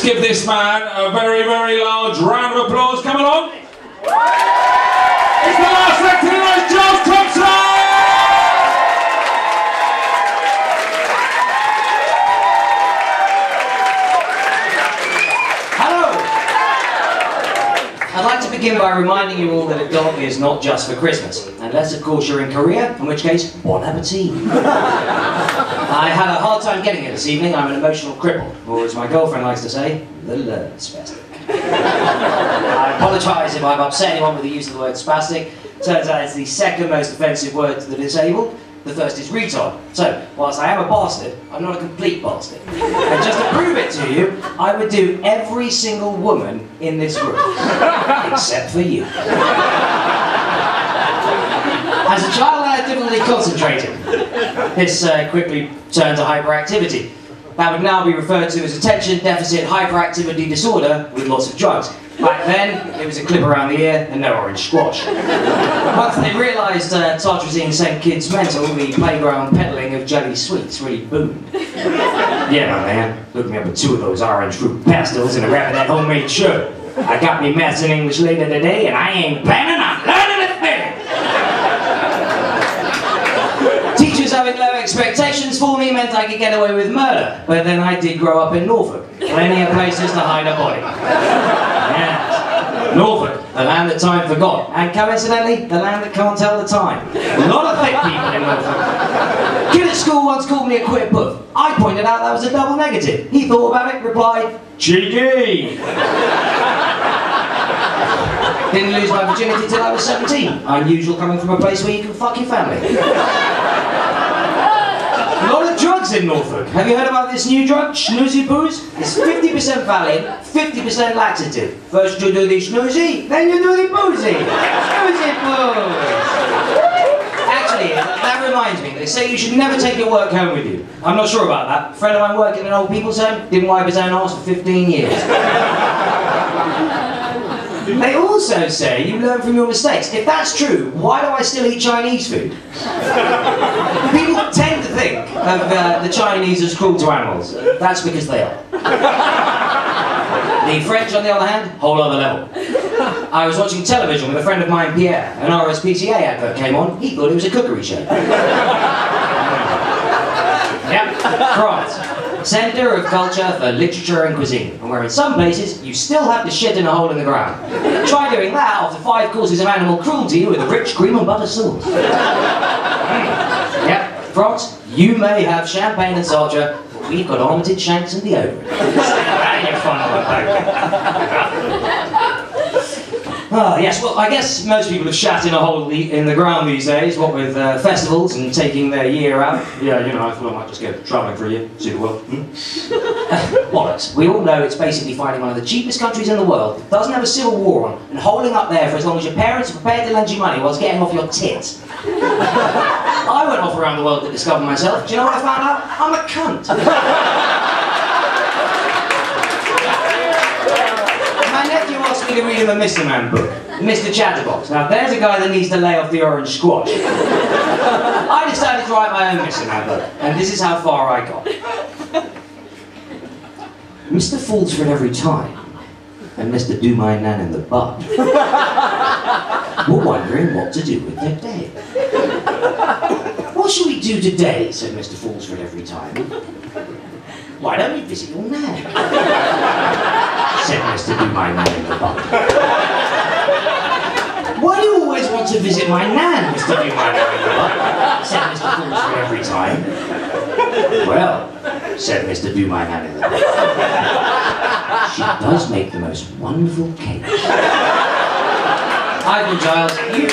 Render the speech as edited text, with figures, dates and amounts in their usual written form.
Let's give this man a very, very large round of applause. Come along. It's the last act of the night, Giles Thompson! I'd like to begin by reminding you all that a dog is not just for Christmas. Unless, of course, you're in Korea, in which case, bon appetit. I had a hard time getting here this evening. I'm an emotional cripple, or as my girlfriend likes to say, the learned spastic. I apologise if I've upset anyone with the use of the word spastic. Turns out it's the second most offensive word to the disabled. The first is retard. So, whilst I am a bastard, I'm not a complete bastard. And just to prove it to you, I would do every single woman in this room. Except for you. As a child, I had difficulty concentrating. This quickly turned to hyperactivity. That would now be referred to as attention deficit hyperactivity disorder with lots of drugs. Back then, it was a clip around the ear and no orange squash. Once they realised tartrazine sent kids mental, the playground peddling of jelly sweets really boomed. Yeah, my man, look me up with 2 of those orange fruit pastels and a wrap of that homemade sugar. I got me maths and English later today and I ain't planning on learning a thing. Teachers having low expectations for me meant I could get away with murder, but then I did grow up in Norfolk. Plenty of places to hide a body. Yes. Norfolk, the land that time forgot, and coincidentally, the land that can't tell the time. A lot of thick people in Norfolk. A kid at school once called me a queer puff. I pointed out that was a double negative. He thought about it, replied, cheeky! Didn't lose my virginity till I was 17. Unusual coming from a place where you can fuck your family. A lot of drugs in Norfolk. Have you heard about this new drug, snoozy booze? It's 50% Valium, 50% laxative. First you do the snoozy, then you do the boozy. Snoozy booze. Actually, that reminds me, they say you should never take your work home with you. I'm not sure about that. A friend of mine working in an old people's home didn't wipe his own arse for 15 years. They also say you learn from your mistakes. If that's true, why do I still eat Chinese food? People tend to think of the Chinese as cruel to animals. That's because they are. The French, on the other hand, whole other level. I was watching television with a friend of mine, Pierre. An RSPCA advert came on. He thought it was a cookery show. Yep, France. Centre of culture for literature and cuisine, and where in some places you still have to shit in a hole in the ground. Try doing that after 5 courses of animal cruelty with a rich cream and butter sauce. Yep, France, you may have champagne and salsa, but we've got armated shanks and deodorant. You're fun on Ah, yes, well, I guess most people have shat in a hole in the ground these days, what with festivals and taking their year out. Yeah, you know, I thought I might just go travelling for a year, see the world. Bollocks. We all know it's basically finding one of the cheapest countries in the world that doesn't have a civil war on and holding up there for as long as your parents are prepared to lend you money whilst getting off your tits. I went off around the world to discover myself. Do you know what I found out? I'm a cunt. My nephew asked me to read him a Mr. Man book, Mr. Chatterbox. Now there's a guy that needs to lay off the orange squash. I decided to write my own Mr. Man book, and this is how far I got. Mr. Falls for it every time, and Mr. Do My Nan in the butt were wondering what to do with their day. What shall we do today, said Mr. Falls for it every time. Why don't we visit your nan? Said Mr. Do My Nan in the butt. Why do you always want to visit my nan, Mr. Do My Nan in the butt? Said Mr. Falls for every time. Well, said Mr. Do My Nan in the butt, she does make the most wonderful cake. I've been Giles. You